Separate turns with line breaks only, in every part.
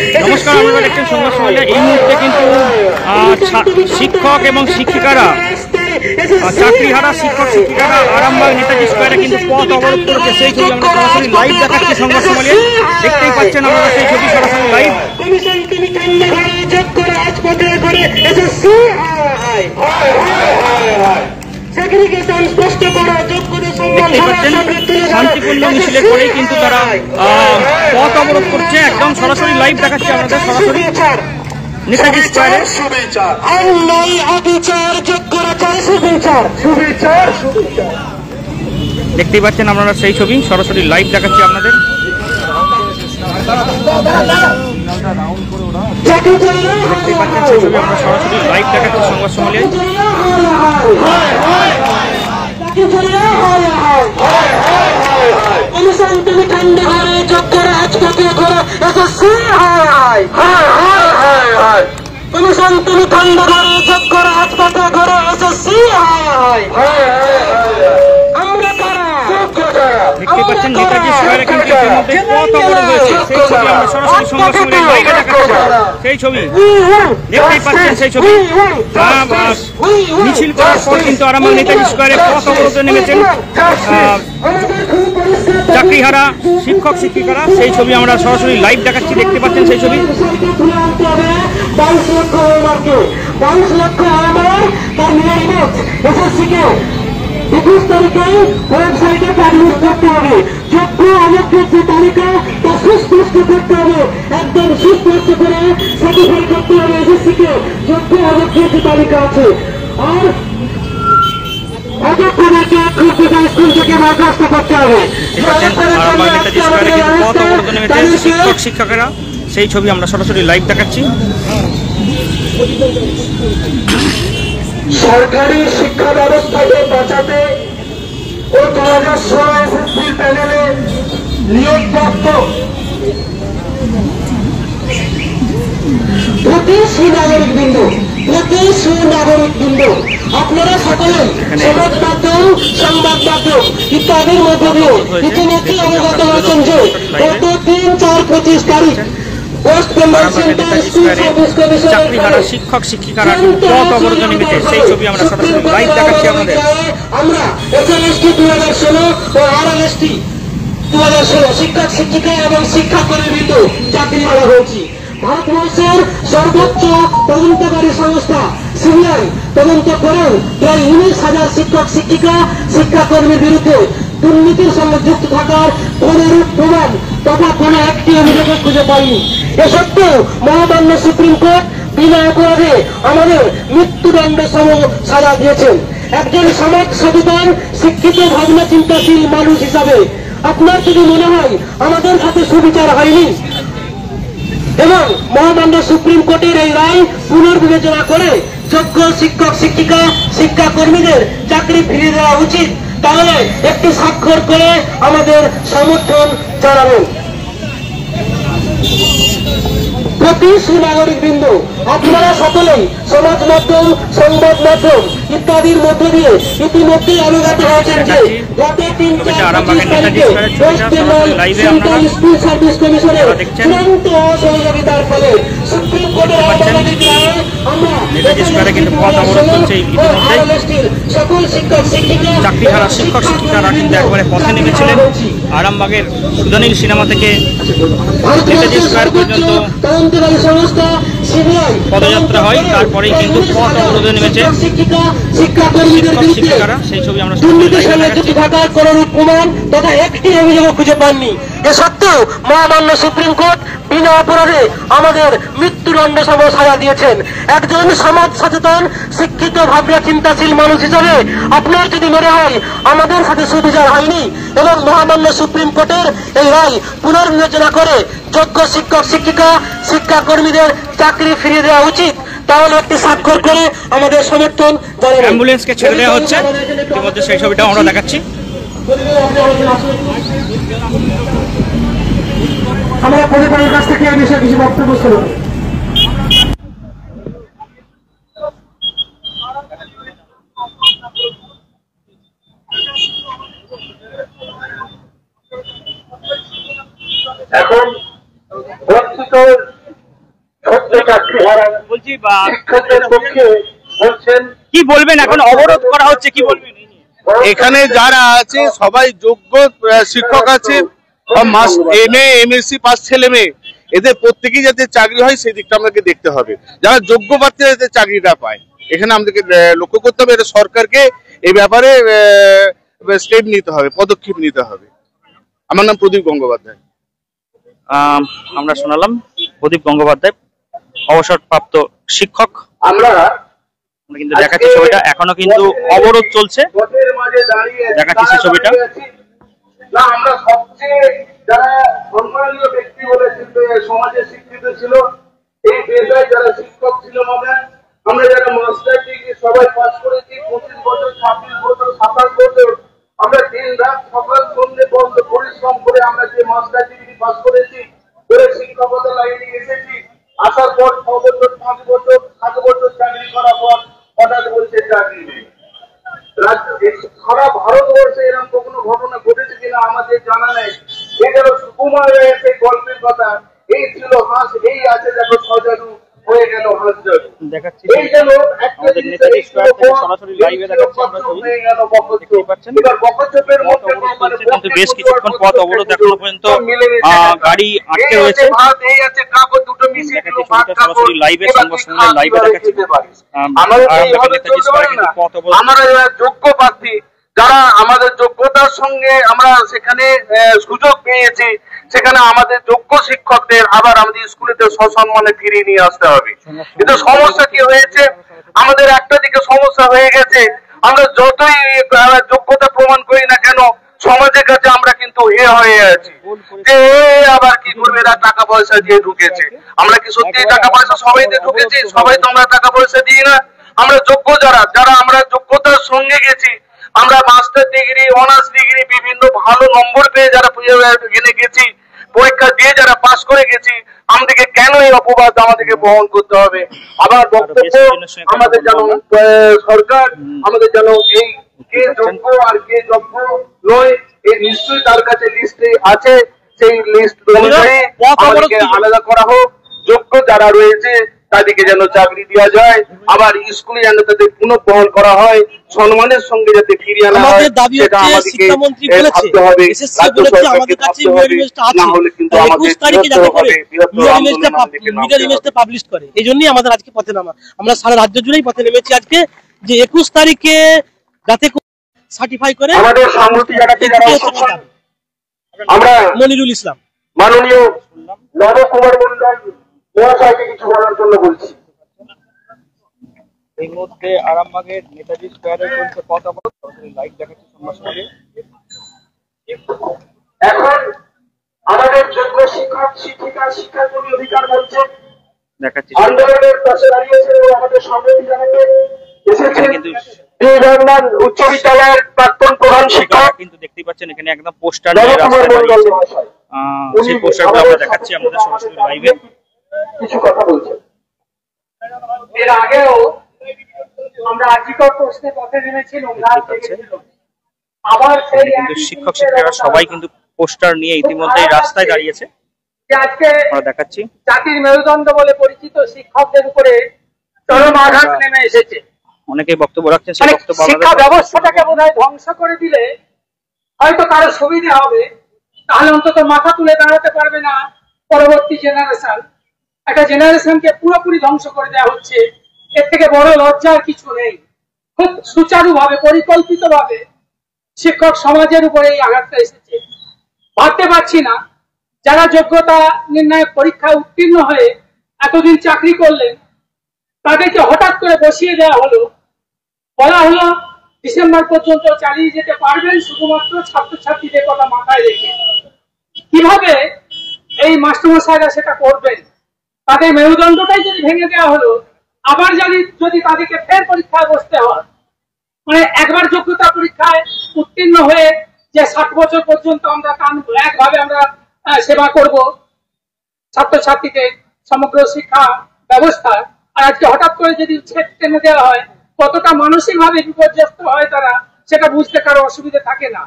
নমস্কার, আপনারা দেখছেন সংবাদ সম্মেলন। এই মুহূর্তে কিন্তু শিক্ষক এবং শিক্ষিকারা, চাকরিহারা শিক্ষক শিক্ষিকারা আরামবাগ নেতাজি স্কোয়ারে কিন্তু পথ অবরোধ করেছে। সেই ছবি আমরা সরাসরি লাইভ দেখাচ্ছি সংবাদ সম্মেলনে। দেখতেই পাচ্ছেন আপনারা সেই ছবি সরাসরি লাইভ। শান্তিপূর্ণ মিছিলের পরেই কিন্তু তারা পথ অবরোধ করছে। একদম সরাসরি লাইভ দেখাচ্ছে আমাদের সরাসরি নেতাজি স্কোয়ারে। দেখতেই পাচ্ছেন আপনারা সেই ছবি সরাসরি লাইভ দেখাচ্ছি আপনাদের। দেখতেই পাচ্ছেন সেই ছবি আমরা সরাসরি লাইভ দেখাচ্ছি সংবাদ সম্মেলনে।
তুমি ঠান্ডা ঘরে যোগ্য রাজপথে ঘরে এসএসসি তুমি ঠান্ডা ঘরে যোগ্য রাজপথে ঘরে এসএসসি আমরা কারা?
দেখতে পাচ্ছেন নেতাজি স্কোয়ারে কিন্তু ইতিমধ্যে পথ অবরোধ হয়েছে। সেই ছবি আমরা সরাসরি সংবাদ সম্মেলনে লাইভে দেখাচ্ছি। সেই ছবি দেখতেই পাচ্ছেন সেই ছবি। মিছিল করার পর কিন্তু আরামবাগ নেতাজি স্কোয়ারে পথ অবরোধে নেমেছেন চাকরিহারা শিক্ষক শিক্ষিকারা। সেই ছবি আমরা সরাসরি লাইভ দেখাচ্ছি। দেখতে পাচ্ছেন সেই ছবি।
21 তারিখে ওয়েবসাইটে পাবলিশ করতে হবে। যোগ্য অযোগ্যের যে তালিকা তা সুস্পষ্ট করতে হবে, একদম সুস্পষ্ট করে সার্টিফাই করতে হবে এসএসসিকে যোগ্য অযোগ্যের যে তালিকা আছে। আর অযোগ্যদেরকে স্কুল থেকে বরখাস্ত করতে হবে।
শিক্ষক শিক্ষকেরা সেই ছবি আমরা সরাসরি লাইভ দেখাচ্ছি।
সরকারি শিক্ষা ব্যবস্থাকে বাঁচাতে ও 2016 এসএসসি প্যানেলে নিয়োগপ্রাপ্ত প্রতি সুনাগরিকবৃন্দ আপনারা সকলে সমাজ মাধ্যম, সংবাদ মাধ্যম ইত্যাদির মধ্য দিয়ে ইতিমধ্যে অবগত হয়েছেন যে গত 3-4-25 তারিখ
চাকরিহারা শিক্ষক শিক্ষিকারা পথ অবরোধে নেমেছে। সেই ছবি আমরা সরাসরি লাইভ দেখাচ্ছি আমাদের।
আমরা এসএলএসটি 2016 ও আরএলএসটি 2016 শিক্ষক শিক্ষিকা এবং শিক্ষাকর্মীবৃন্দ চাকরিহারা হয়েছি। ভারতবর্ষের সর্বোচ্চ তদন্তকারী সংস্থা সিবিআই তদন্ত করেন প্রায় 19,000 শিক্ষক শিক্ষিকা শিক্ষাকর্মীর বিরুদ্ধে দুর্নীতির সঙ্গে যুক্ত থাকার কোন প্রমাণ তথা কোন একটি অভিযোগ খুঁজে পাইনি। এ সত্ত্বেও মহামান্য সুপ্রিম কোর্ট বিনা অপরাধে আমাদের মৃত্যুদণ্ড সম সাজা দিয়েছেন। একজন সমাজ সচেতন শিক্ষিত ভাবনা চিন্তাশীল মানুষ হিসাবে আপনার যদি মনে হয় আমাদের সাথে সুবিচার হয়নি এবং মহামান্য সুপ্রিম কোর্টের এই রায় পুনর্বিবেচনা করে যোগ্য শিক্ষক শিক্ষিকা শিক্ষাকর্মীদের চাকরি ফিরিয়ে দেওয়া উচিত, তাহলে একটি স্বাক্ষর করে আমাদের সমর্থন জানাবেন। প্রতি সুনাগরিকবৃন্দ আপনারা সকলেই সমাজ মাধ্যম, সংবাদ মাধ্যম ইত্যাদির মধ্য দিয়ে ইতিমধ্যে অবগত হয়েছেন যে গত 3-4-25 তারিখে West Bengal central school service কমিশনের চূড়ান্ত অসহযোগিতার ফলে সুপ্রিম কোর্টের আদালতের রায়ে আমরা সকল শিক্ষক শিক্ষিকা
চাকরিহারা শিক্ষক শিক্ষিকারা কিন্তু একবারে পথে নেমেছিলেন। আরামবাগের সুদানীল সিনেমা থেকে নেতাজি স্কোয়ার পর্যন্ত পদযাত্রা হয়, তারপরেই কিন্তু পথ অবরোধে নেমেছে শিক্ষক শিক্ষিকারা। সেই ছবি আমরা
প্রমাণ তথা একটি অভিযোগ খুঁজে পাননি। এ সত্ত্বেও মহামান্য সুপ্রিম কোর্ট বিনা অপরাধে আমাদের মৃত্যুদণ্ড সম সাজা দিয়েছেন। একজন সমাজ সচেতন শিক্ষিত ভাবনা চিন্তাশীল মানুষ হিসাবে আপনার যদি মনে হয় আমাদের সাথে সুবিচার হয়নি এবং মহামান্য সুপ্রিম কোর্টের এই রায় পুনর্বিবেচনা করে যোগ্য শিক্ষক শিক্ষিকা শিক্ষাকর্মীদের চাকরি ফিরিয়ে দেওয়া উচিত, তাহলে একটি স্বাক্ষর করে আমাদের সমর্থন জানাবেন।
অ্যাম্বুলেন্সকে ছেড়ে দেওয়া হচ্ছে, ইতিমধ্যে সেই ছবিটাও আমরা দেখাচ্ছি।
আমরা পরিবারের কাছ থেকে এই বিষয়ে কিছু বক্তব্য শুনুন। এখন বঞ্চিত
বলছি কি বলবেন, এখন অবরোধ করা হচ্ছে, কি বলবেন?
এখানে যারা আছে সবাই যোগ্য শিক্ষক আছে, এমএ এমএসসি পাস ছেলে মেয়ে, এদের প্রত্যেকেই যাতে চাকরি হয় সেই দিকটা আমাদেরকে দেখতে হবে। যারা যোগ্য প্রার্থী যাতে চাকরিটা পায়, এখানে আমাদেরকে লক্ষ্য করতে হবে। এটা সরকারকে এই ব্যাপারে স্টেপ নিতে হবে, পদক্ষেপ নিতে হবে। আমার নাম প্রদীপ গঙ্গোপাধ্যায়।
আমরা শোনালাম প্রদীপ গঙ্গোপাধ্যায়, অবসরপ্রাপ্ত শিক্ষক। আমরা কিন্তু দেখাচ্ছি ছবিটা, এখনো কিন্তু অবরোধ চলছে, দেখাচ্ছি সেই ছবিটা।
না, আমরা সবচেয়ে যারা সম্মানীয় ব্যক্তি বলে সমাজে স্বীকৃত ছিল এই পেশায়, যারা শিক্ষক ছিল, আমরা যারা মাস্টার ডিগ্রি সবাই পাস করেছি, 25 বছর 26 বছর 27 বছর আমরা দিন রাত সকাল সন্ধ্যে বন্ধ পরিশ্রম করে আমরা যে মাস্টার ডিগ্রি পাস করেছি, করে শিক্ষকতা লাইনে এসেছি। আসার পর 6 বছর 5 বছর 7 বছর চাকরি করার পর হঠাৎ বলছে চাকরি নেই। সারা ভারতবর্ষে এরকম কখনো ঘটনা ঘটেছে কিনা আমাদের জানা নেই। এই যেন সুকুমার রায়ের গল্পের কথা, এই ছিল হাঁস, এই আছে দেখো সজারু, হয়ে গেল হাঁস জারু। এই যেন
আমাদের নেতাজি স্কয়ার থেকে সরাসরি লাইভে দেখাচ্ছি আমরা ছবি, দেখতেই পাচ্ছেন। কিন্তু বেশ কিছুক্ষণ পথ অবরোধ, এখনো পর্যন্ত গাড়ি আটকে রয়েছে। সরাসরি লাইভে, সংবাদ লাইভে দেখাচ্ছি।
আমরা যোগ্য প্রার্থী, যারা আমাদের যোগ্যতার সঙ্গে আমরা সেখানে সুযোগ পেয়েছি, সেখানে আমাদের যোগ্য শিক্ষকদের আবার আমাদের স্কুলেতে সসম্মানে ফিরিয়ে নিয়ে আসতে হবে। কিন্তু সমস্যা কি হয়েছে, আমাদের একটা দিকে সমস্যা হয়ে গেছে, আমরা যতই যোগ্যতা প্রমাণ করি না কেন সমাজের কাছে আমরা কিন্তু হয়ে আছি যে আবার কি করবে, এরা টাকা পয়সা দিয়ে ঢুকেছে। আমরা কি সত্যি টাকা পয়সা সবাই দিয়ে ঢুকেছি? সবাই তো আমরা টাকা পয়সা দিই না। আমরা যোগ্য যারা আমরা যোগ্যতার সঙ্গে গেছি, আমরা মাস্টার ডিগ্রি, অনার্স ডিগ্রি, বিভিন্ন ভালো নম্বর পেয়ে যারা এনে গেছি, পরীক্ষা দিয়ে যারা পাস করে গেছি, আমাদেরকে কেন এই অপবাদ আমাদেরকে বহন করতে হবে? আবার বক্তব্য আমাদের যেন সরকার আমাদের যেন এই কে যোগ্য আর কে যোগ্য নয়, এই নিশ্চয়ই তার কাছে লিস্টে আছে, সেই লিস্ট অনুযায়ী আমাদেরকে আলাদা করা হোক। যোগ্য যারা রয়েছে তাদেরকে যেন চাকরি দেওয়া যায়, আবার স্কুলে যেন তাদের পুনঃবহাল করা হয়, সম্মানের সঙ্গে যাতে ফিরিয়ে আনা হয়, সেটা আমাদেরকে ভাবতে হবে। রাজ্য সরকারকে ভাবতে হবে, না হলে কিন্তু আমাদের
পাবলিশ করে। এই জন্যই আমাদের আজকে পথে নামা। আমরা সারা রাজ্য জুড়েই পথে নেমেছি আজকে, যে 21 তারিখে যাতে সার্টিফাই করে।
আমাদের সংহতি জানাতে যারা আমরা
মনিরুল ইসলাম,
মাননীয় নবকুমার মন্ডল মহাশয়কে কিছু বলার জন্য বলছি।
এই মুহূর্তে আরামবাগের নেতাজি স্কয়ারে চলছে পথ অবরোধ, লাইভ দেখাচ্ছি সংবাদ।
এখন আমাদের যোগ্য শিক্ষক শিক্ষিকা শিক্ষাকর্মী অধিকার বলছে
দেখাচ্ছি
আন্দোলনের পাশে দাঁড়িয়েছে এবং আমাদের সংহতি জানাতে এসেছেন উচ্চ বিদ্যালয়ের প্রাক্তন প্রধান শিক্ষক
কিন্তু দেখতেই পাচ্ছেন এখানে একদম পোস্টার নিয়ে রাস্তায় দাঁড়িয়েছে। সেই পোস্টারগুলো আমরা দেখাচ্ছি আমাদের সরাসরি লাইভে।
কিছু কথা বলছেন। এর আগেও আমরা আজিকর প্রশ্নে পথে নেমেছিলাম, আবার সেই
কিন্তু শিক্ষক শিক্ষিকারা সবাই কিন্তু পোস্টার নিয়ে ইতিমধ্যেই রাস্তায় দাঁড়িয়েছে,
আজকে
আমরা দেখাচ্ছি।
জাতির মেরুদণ্ড বলে পরিচিত শিক্ষকদের উপরে চরম আঘাত নেমে এসেছে।
অনেকেই বক্তব্য রাখছেন, সেই বক্তব্য
শিক্ষা ব্যবস্থাটাকে বোধহয় ধ্বংস করে দিলে হয়তো কারো সুবিধা হবে, তাহলে অন্তত মাথা তুলে দাঁড়াতে পারবে না পরবর্তী জেনারেশন। একটা জেনারেশনকে পুরোপুরি ধ্বংস করে দেওয়া হচ্ছে, এর থেকে বড় লজ্জার কিছু নেই। খুব সুচারুভাবে পরিকল্পিতভাবে শিক্ষক সমাজের উপরে এই আঘাতটা এসেছে। ভাবতে পারছি না যারা যোগ্যতা নির্ণায়ক পরীক্ষায় উত্তীর্ণ হয়ে এতদিন চাকরি করলেন, তাদেরকে হঠাৎ করে বসিয়ে দেওয়া হলো, বলা হলো ডিসেম্বর পর্যন্ত চালিয়ে যেতে পারবেন শুধুমাত্র ছাত্রছাত্রীদের কথা মাথায় রেখে। কিভাবে এই মাস্টারমশাইরা সেটা করবেন? তাদের মেরুদণ্ডটাই যদি ভেঙে দেওয়া হলো, আবার যদি তাদেরকে ফের পরীক্ষায় বসতে হয়, মানে একবার যোগ্যতা পরীক্ষায় উত্তীর্ণ হয়ে যে 60 বছর পর্যন্ত আমরা একভাবে আমরা সেবা করব ছাত্রছাত্রীদের সমগ্র শিক্ষা ব্যবস্থা, আর আজকে হঠাৎ করে যদি টেনে দেওয়া হয়, কতটা মানসিক ভাবে বিপর্যস্ত হয় তারা, সেটা বুঝতে কারো অসুবিধা থাকে না।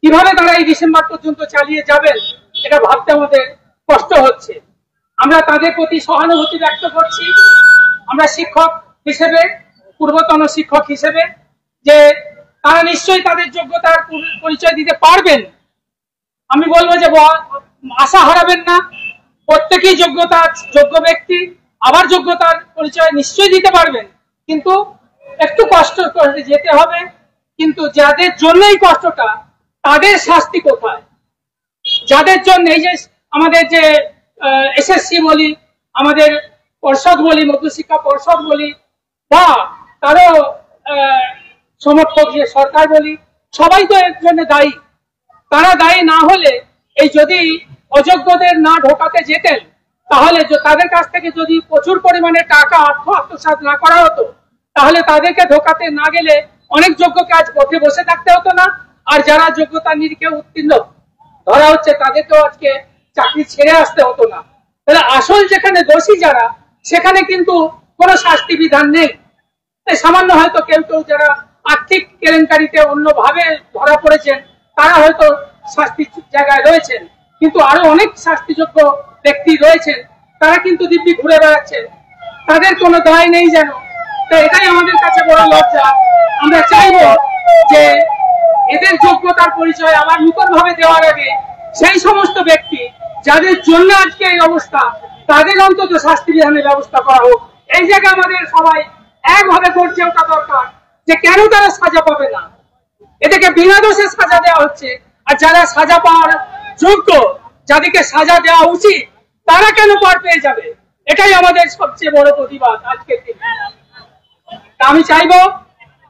কিভাবে তারা এই ডিসেম্বর পর্যন্ত চালিয়ে যাবেন এটা ভাবতে আমাদের কষ্ট হচ্ছে।
আমরা তাদের প্রতি সহানুভূতি ব্যক্ত করছি। আমরা শিক্ষক হিসেবে, পূর্বতন শিক্ষক হিসেবে, যে তারা নিশ্চয়ই তাদের যোগ্যতার পরিচয় দিতে পারবেন। আমি বলবো যে আশা হারাবেন না, প্রত্যেকেই যোগ্য ব্যক্তি, আবার যোগ্যতার পরিচয় নিশ্চয়ই দিতে পারবেন, কিন্তু একটু কষ্ট করে যেতে হবে। কিন্তু যাদের জন্য এই কষ্টটা, তাদের শাস্তি কোথায়? যাদের জন্য এই যে আমাদের যে এসএসসি বলি, আমাদের পর্ষদ বলি, মধ্যশিক্ষা পর্ষদ বলি, বা তারও সমর্থক যে সরকার বলি, সবাই তো এর জন্য দায়ী। তারা দায়ী না হলে, এই যদি অযোগ্যদের না ঢোকাতে যেতেন, তাহলে তাদের কাছ থেকে যদি প্রচুর পরিমাণে টাকা অর্থ আত্মসাৎ না করা হতো, তাহলে তাদেরকে ঢোকাতে না গেলে অনেক যোগ্যকে আজ পথে বসে থাকতে হতো না। আর যারা যোগ্যতা নিরীক্ষে উত্তীর্ণ ধরা হচ্ছে, তাদেরকেও আজকে চাকরি ছেড়ে আসতে হতো না। তাহলে আসল যেখানে দোষী যারা, সেখানে কিন্তু কোনো শাস্তি বিধান নেই। সামান্য হয়তো কেউ কেউ যারা আর্থিক কেলেঙ্কারিতে অন্যভাবে ধরা পড়েছেন, তারা হয়তো শাস্তির জায়গায় রয়েছেন, কিন্তু আরো অনেক শাস্তিযোগ্য ব্যক্তি রয়েছেন, তারা কিন্তু দিব্যি ঘুরে বেড়াচ্ছেন, তাদের কোনো দায় নেই যেন। তো এটাই আমাদের কাছে বড় লজ্জা। আমরা চাইবো যে এদের যোগ্যতার পরিচয় আবার নতুন ভাবে দেওয়ার আগে সেই সমস্ত ব্যক্তি যাদের জন্য আজকে এই অবস্থা, তাদের অন্তত শাস্তি বিধানের ব্যবস্থা করা হোক। এই জায়গায় আমাদের সবাই একভাবে গর্জে ওঠা দরকার যে কেন তারা সাজা পাবে না। এদেরকে বিনা দোষে সাজা দেওয়া হচ্ছে, আর যারা সাজা পাওয়ার যোগ্য, যাদেরকে সাজা দেওয়া উচিত, তারা কেন পার পেয়ে যাবে? এটাই আমাদের সবচেয়ে বড় প্রতিবাদ আজকের দিনে। আমি চাইবো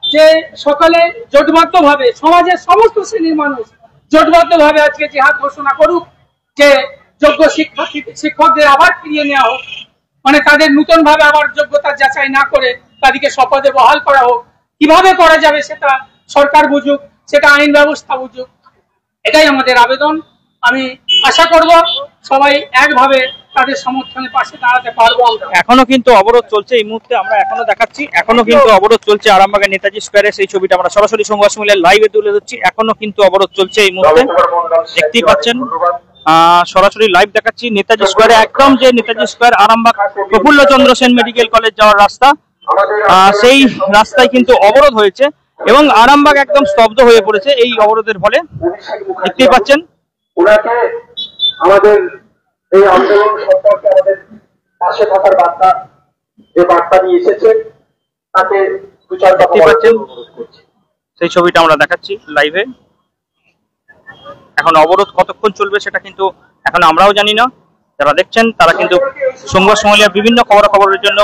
যে সকলে জোটবদ্ধ ভাবে, সমাজের সমস্ত শ্রেণীর মানুষ জোটবদ্ধ ভাবে আজকে জিহাদ ঘোষণা করুক, যে যোগ্য শিক্ষকদের আবার ফিরিয়ে নেওয়া হোক, মানে তাদের নতুন ভাবে আবার যোগ্যতা যাচাই না করে তাদেরকে শপথে বহাল করা হোক। কিভাবে করা যাবে সেটা সরকার বুঝুক, সেটা আইন ব্যবস্থা বুঝুক, এটাই আমাদের আবেদন। আমি আশা করব সবাই একভাবে তাদের সমর্থনের পাশে দাঁড়াতে পারবো।
এখনো কিন্তু অবরোধ চলছে, এই মুহূর্তে আমরা এখনো দেখাচ্ছি, এখনো কিন্তু অবরোধ চলছে আরামবাগের নেতাজি স্কোয়ারে। সেই ছবিটা আমরা সরাসরি সংবাদ সম্মেলনের লাইভে তুলে ধরছি। এখনো কিন্তু অবরোধ চলছে এই মুহূর্তে, দেখতেই পাচ্ছেন। সরাসরি লাইভ দেখাচ্ছি নেতাজি স্কোয়ারে, একদম যে Netaji square Arambagh Prafulla Chandra Sen medical college যাওয়ার রাস্তা, সেই রাস্তায় কিন্তু অবরোধ হয়েছে এবং আরামবাগ একদম স্তব্ধ হয়ে পড়েছে এই অবরোধের ফলে, দেখতেই পাচ্ছেন।
ওনাকে আমাদের এই আন্দোলন সম্পর্কে আমাদের পাশে থাকার বার্তা, যে বার্তা নিয়ে এসেছেন, তাতে
দেখতে পাচ্ছেন সেই ছবিটা আমরা দেখাচ্ছি লাইভে। এখন অবরোধ কতক্ষণ চলবে সেটা কিন্তু এখন আমরাও জানি না। যারা দেখছেন তারা কিন্তু সংবাদ সম্মেলনের বিভিন্ন খবরাখবরের জন্য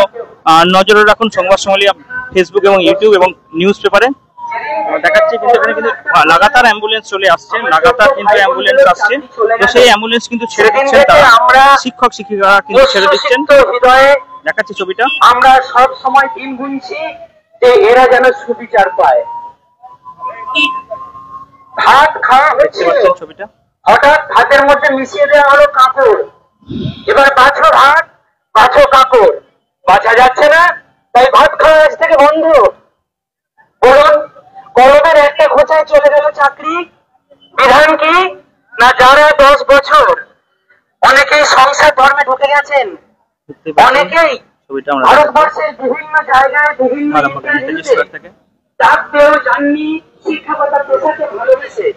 নজরে রাখুন। সংবাদ সম্মেলন ফেসবুক এবং ইউটিউব এবং নিউজ পেপারে দেখাচ্ছি। কিন্তু এখানে কিন্তু লাগাতার অ্যাম্বুলেন্স চলে আসছে, লাগাতার কিন্তু অ্যাম্বুলেন্স আসছে। তো সেই অ্যাম্বুলেন্স কিন্তু ছেড়ে দিচ্ছেন তারা, শিক্ষক শিক্ষিকারা কিন্তু ছেড়ে দিচ্ছেন। দেখাচ্ছি ছবিটা।
আমরা সব সময় দিন গুনছি যে এরা যেন সুবিচার পায়। ভাত খাওয়া হচ্ছে,
ছবিটা
হঠাৎ ভাতের মধ্যে মিশিয়ে দেওয়া হলো কাপড়। এবার বাছো ভাত, বাছো কাপড়, বাছা যাচ্ছে না, তাই ভাত খাওয়া আজ থেকে বন্ধ। বলুন, কলমের একটা খোঁচায় চলে গেল চাকরি। বিধান কি না, যারা 10 বছর, অনেকেই সংসার ধর্মে ঢুকে গেছেন, অনেকেই ভারতবর্ষের বিভিন্ন জায়গায় বিভিন্ন ডাকতেও জাননি শিক্ষকতা পেশাকে ভালোবেসে।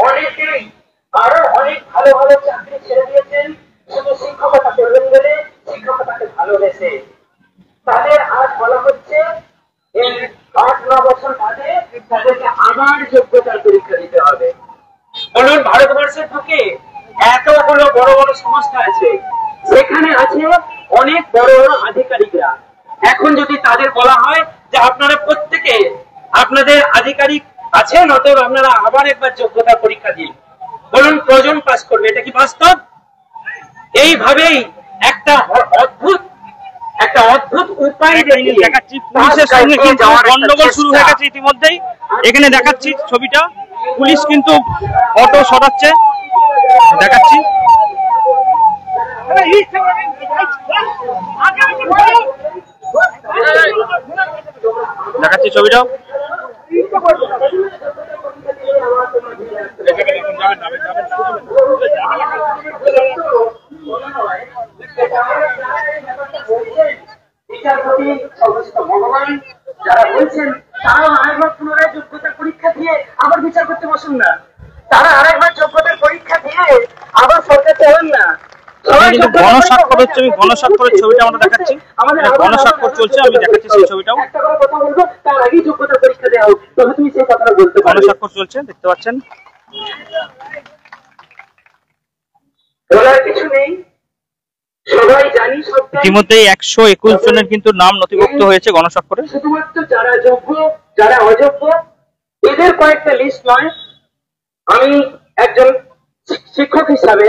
অনেকেই আরো অনেক ভালো ভালো চাকরি ছেড়ে দিয়েছেন শুধু শিক্ষকতা করবেন বলে, শিক্ষকতাকে ভালোবেসে। তাদের আজ বলা হচ্ছে এই 8-9 বছর বাদে তাদেরকে আবার যোগ্যতার পরীক্ষা দিতে হবে। বলুন, ভারতবর্ষের বুকে এতগুলো বড় বড় সংস্থা আছে, সেখানে আছে অনেক বড় বড় আধিকারিকরা। এখন যদি তাদের বলা হয় যে আপনারা প্রত্যেকে আপনাদের আধিকারিক আছেন, অতএব আপনারা আবার একবার যোগ্যতা পরীক্ষা দিন, বলুন কজন পাস করবে? এটা কি বাস্তব? এইভাবেই একটা অদ্ভুত উপায়
দেখাচ্ছি। পুলিশের সঙ্গে কিন্তু গন্ডগোল শুরু হয়ে গেছে ইতিমধ্যেই। এখানে দেখাচ্ছি ছবিটা, পুলিশ কিন্তু অটো সরাচ্ছে, দেখাচ্ছি। দেখাচ্ছি ছবিটা।
বিচারপতি সমস্ত ভগবান যারা বলছেন তারাও আরেকবার পুনরায় যোগ্যতার পরীক্ষা দিয়ে আবার বিচার করতে বসুন না, তারা আরেকবার যোগ্যতার পরীক্ষা দিয়ে আবার সরকার চালান না।
কিন্তু গণস্বাক্ষর হচ্ছে, আমি গণস্বাক্ষরের ছবিটা আমরা দেখাচ্ছি, গণস্বাক্ষর চলছে, আমি দেখাচ্ছি সেই ছবিটাও।
একটা করে কথা বলবো, তার আগেই যোগ্যতার পরীক্ষা দেওয়া হোক, তবে তুমি সেই কথাটা বলতে পারো।
গণস্বাক্ষর চলছে, দেখতে পাচ্ছেন।
বলার কিছু নেই, সবাই জানি।
ইতিমধ্যেই 121 জনের কিন্তু নাম নথিভুক্ত হয়েছে গণস্বাক্ষরে।
শুধুমাত্র যারা যোগ্য যারা অযোগ্য এদের কয়েকটা লিস্ট নয়, আমি একজন শিক্ষক হিসাবে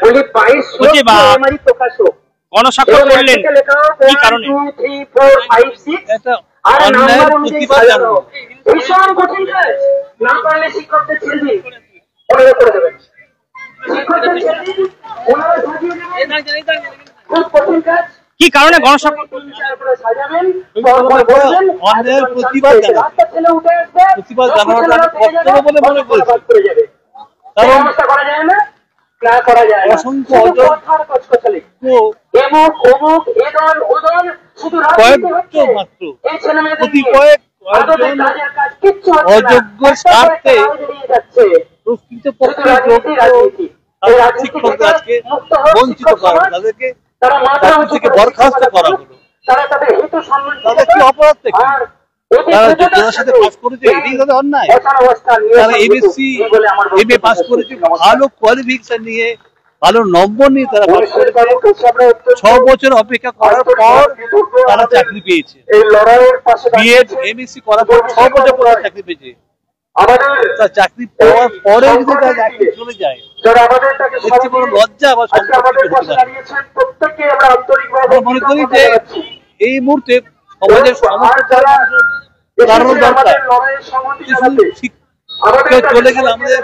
বলি 22 প্রাইমারি প্রকাশক
গণস্বাক্ষর করলেন কি কারণে?
2, 3, 4, 5, 6 আর নাম্বার অনুযায়ী সাজানো ভীষণ কঠিন কাজ। না পারলে শিক্ষকদের ছেড়ে দিন, ওনারা করে দেবেন। শিক্ষকদের ছেড়ে দিন, ওনারা সাজিয়ে দেবেন। খুব কঠিন কাজ।
কি কারণে গণস্বাক্ষর
সাজাবেন, অন্যের প্রতিবাদ জানানোর বলে মনে করে যাবে। ব্যবস্থা করা যায় না, না করা যায় না। অসংখ্য এমুক অমুক এদল ওদল শুধু রাজনীতি হচ্ছে। এই ছেলে মেয়েদের কাজ কিচ্ছু অযোগ্য স্বার্থে যাচ্ছে। রাজনীতি বঞ্চিত করা, তাদেরকে তারা মাথা থেকে বরখাস্ত করা হলো, তারা তাদের হিত সম্মান, তাদের কি অপরাধ থেকে তারা যাদের সাথে পাস করেছে এটাই তাদের অন্যায়। তারা এমএসসি এমএ পাস করেছে, ভালো কোয়ালিফিকেশন নিয়ে ভালো নম্বর নিয়ে তারা পাস করেছে। 6 বছর অপেক্ষা করার পর তারা চাকরি পেয়েছে। বিএড এমএসসি করার পর 6 বছর পর চাকরি পেয়েছে। তার চাকরি পাওয়ার পরে যদি তারা চাকরি চলে যায়, হচ্ছে কোনো লজ্জা বা মনে করি যে এই মুহূর্তে সমাজের সমস্ত দাঁড়ানো দরকার। চলে গেলে আমাদের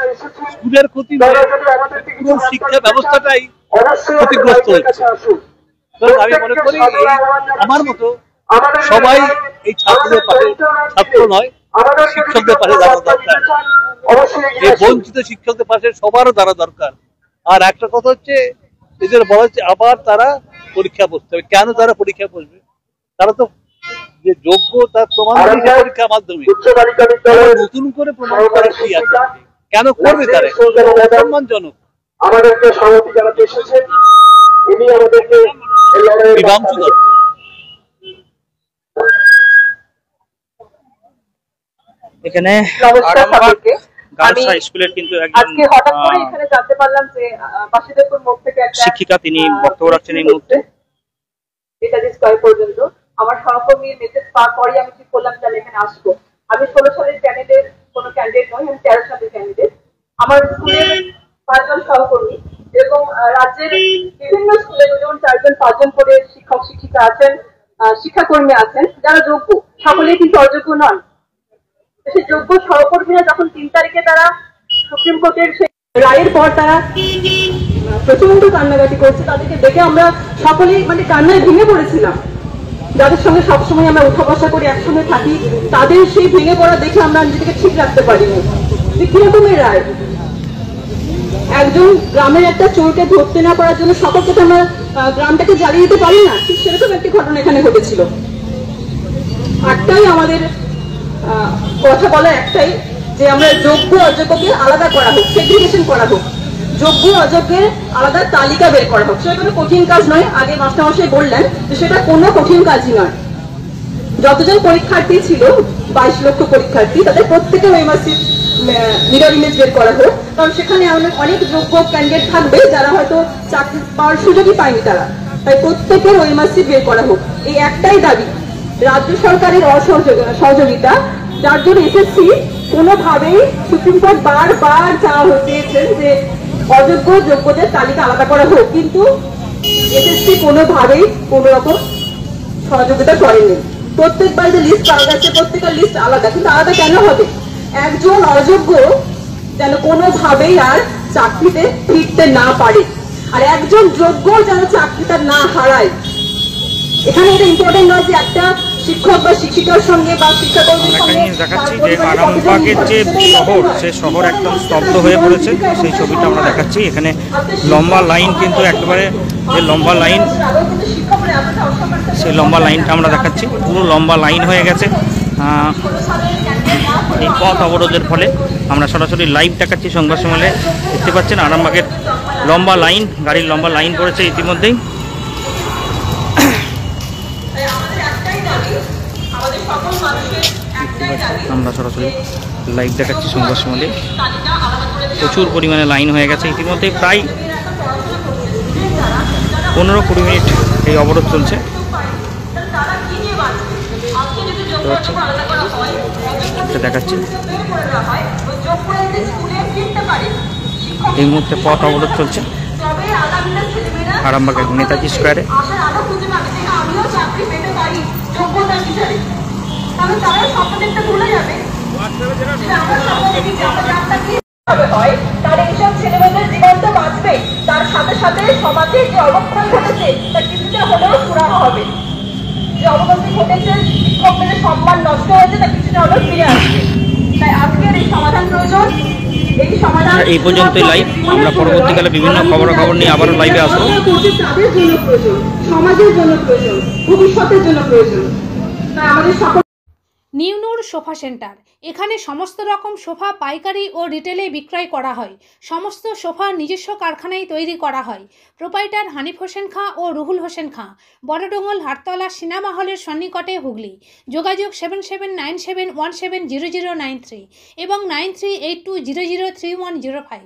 স্কুলের ক্ষতি নয়, পুরো শিক্ষা ব্যবস্থাটাই ক্ষতিগ্রস্ত হচ্ছে। আমি মনে করি আমার মতো সবাই এই ছাত্রদের পাশে, ছাত্র নয় শিক্ষকদের পাশে দাঁড়ানো দরকার। এই বঞ্চিত শিক্ষকদের পাশে সবারও দাঁড়া দরকার। আর একটা কথা হচ্ছে, এদের বলা হচ্ছে আবার তারা পরীক্ষা বসতে হবে। কেন তারা পরীক্ষা বসবে? তারা তো যে যোগ্য তার প্রমাণ পরীক্ষার মাধ্যমে নতুন করে প্রমাণ করার কি আছে? কেন করবে তারা? সম্মানজনক। আমাদেরকে সহমতি জানাতে এসেছেন ইনি আমাদেরকে বিভাংশু দত্ত।
এখানে স্কুলের কিন্তু শিক্ষিকা, তিনি বক্তব্য রাখছেন এই মুহূর্তে।
পর্যন্ত আমার সহকর্মীর মেসেজ পাওয়ার পরে আমি ঠিক করলাম যে এখানে আসবো। আমি 16 সালের ক্যান্ডিডেট, কোনো ক্যান্ডিডেট নই, আমি 13 সালের ক্যান্ডিডেট। আমার স্কুলের 5 জন সহকর্মী, এরকম রাজ্যের বিভিন্ন স্কুলে যেমন 4 জন 5 জন করে শিক্ষক শিক্ষিকা আছেন, শিক্ষাকর্মী আছেন যারা যোগ্য, সকলেই কিন্তু অযোগ্য নন। সেই যোগ্য সহকর্মীরা যখন 3 তারিখে তারা সুপ্রিম কোর্টের সেই রায়ের পর তারা প্রচন্ড কান্নাকাটি করছে, তাদেরকে দেখে আমরা সকলেই মানে কান্নায় ভেঙে পড়েছিলাম। যাদের সঙ্গে সবসময় আমরা উঠা বসা করি, একসঙ্গে থাকি, তাদের সেই ভেঙে পড়া দেখে আমরা নিজেকে ঠিক রাখতে পারিনি। কিরকমের রায়! একজন গ্রামের একটা চোরকে ধরতে না পারার জন্য সকলকে তো আমরা গ্রামটাকে জ্বালিয়ে দিতে পারি না, ঠিক সেরকম একটি ঘটনা এখানে ঘটেছিল। একটাই আমাদের কথা বলা, একটাই যে আমরা যোগ্য অযোগ্যকে আলাদা করা হোক, সেগ্রিগেশন করা হোক, যোগ্য অযোগ্যের আলাদা তালিকা বের করা হোক। সেটা কোনো কঠিন কাজ নয়। আগে মাস্টারমশাই বললেন যে সেটা কোনো কঠিন কাজই নয়। যতজন পরীক্ষার্থী ছিল, 22 লক্ষ পরীক্ষার্থী, তাদের প্রত্যেকের ওএমআরসি মিরর ইমেজ বের করা হোক। কারণ সেখানে অনেক যোগ্য ক্যান্ডিডেট থাকবে যারা হয়তো চাকরি পাওয়ার সুযোগই পায়নি তারা, তাই প্রত্যেকের ওএমআরসি বের করা হোক। এই একটাই দাবি, রাজ্য সরকারের অসহযোগিতা, যার জন্য এসএসসি কোনোভাবেই সুপ্রিম কোর্ট বারবার চাওয়া চেয়েছেন যে অযোগ্য যোগ্যদের তালিকা আলাদা করা হোক, কিন্তু এসএসসি কোনোভাবেই কোনো রকম সহযোগিতা করেনি। প্রত্যেকবার যে লিস্ট পাওয়া যাচ্ছে, প্রত্যেকের লিস্ট আলাদা, কিন্তু আলাদা কেন হবে? একজন অযোগ্য যেন কোনোভাবেই আর চাকরিতে ফিরতে না পারে, আর একজন যোগ্য যেন চাকরিটা না হারায়। এখানে এটা ইম্পর্টেন্ট নয় যে একটা শিক্ষক বা শিক্ষিকার সঙ্গে বা শিক্ষাকর্মীর
একটা
সঙ্গে
জিনিস দেখাচ্ছি যে আরামবাগের যে শহর, সে শহর একদম স্তব্ধ হয়ে পড়েছে, সেই ছবিটা আমরা দেখাচ্ছি। এখানে লম্বা লাইন, কিন্তু একেবারে যে লম্বা লাইন, সেই লম্বা লাইনটা আমরা দেখাচ্ছি। পুরো লম্বা লাইন হয়ে গেছে এই পথ অবরোধের ফলে। আমরা সরাসরি লাইভ দেখাচ্ছি সংবাদ সম্মেলনে। দেখতে পাচ্ছেন আরামবাগের লম্বা লাইন, গাড়ির লম্বা লাইন পড়েছে ইতিমধ্যেই। আমরা সরাসরি লাইভ দেখাচ্ছি সংবাদ সম্মেলনে। প্রচুর পরিমাণে লাইন হয়ে গেছে ইতিমধ্যে। প্রায় 15-20 মিনিট এই অবরোধ চলছে। দেখাচ্ছি এই মুহূর্তে পথ অবরোধ চলছে আরামবাগের নেতাজি স্কোয়ারে।
তার এইসব ছেলেমেয়েদের জীবন তো বাঁচবে, তার সাথে সাথে সমাজে যে অবক্ষয় ঘটেছে তা কিছুটা হলেও পুরানো হবে। যে অবনতি ঘটেছে, শিক্ষকদের সম্মান নষ্ট হয়েছে, তা কিছুটা হলেও ফিরে আসবে। তাই আজকের এই সমাধান প্রয়োজন।
এই পর্যন্তই লাইভ। আমরা পরবর্তীকালে বিভিন্ন খবরাখবর নিয়ে আবারও লাইভে আসবো।
তাদের জন্য প্রয়োজন, সমাজের জন্য প্রয়োজন, ভবিষ্যতের জন্য প্রয়োজন। তাই আমাদের সকল
নিউ নূর সোফা সেন্টার, এখানে সমস্ত রকম সোফা পাইকারি ও রিটেলে বিক্রয় করা হয়। সমস্ত সোফা নিজস্ব কারখানায় তৈরি করা হয়। প্রোপাইটার হানিফ হোসেন খাঁ ও রুহুল হোসেন খাঁ, বড়ডোঙ্গল হাটতলা সিনেমা হলের সন্নিকটে, হুগলি। যোগাযোগ 7797170093 এবং 9382003105।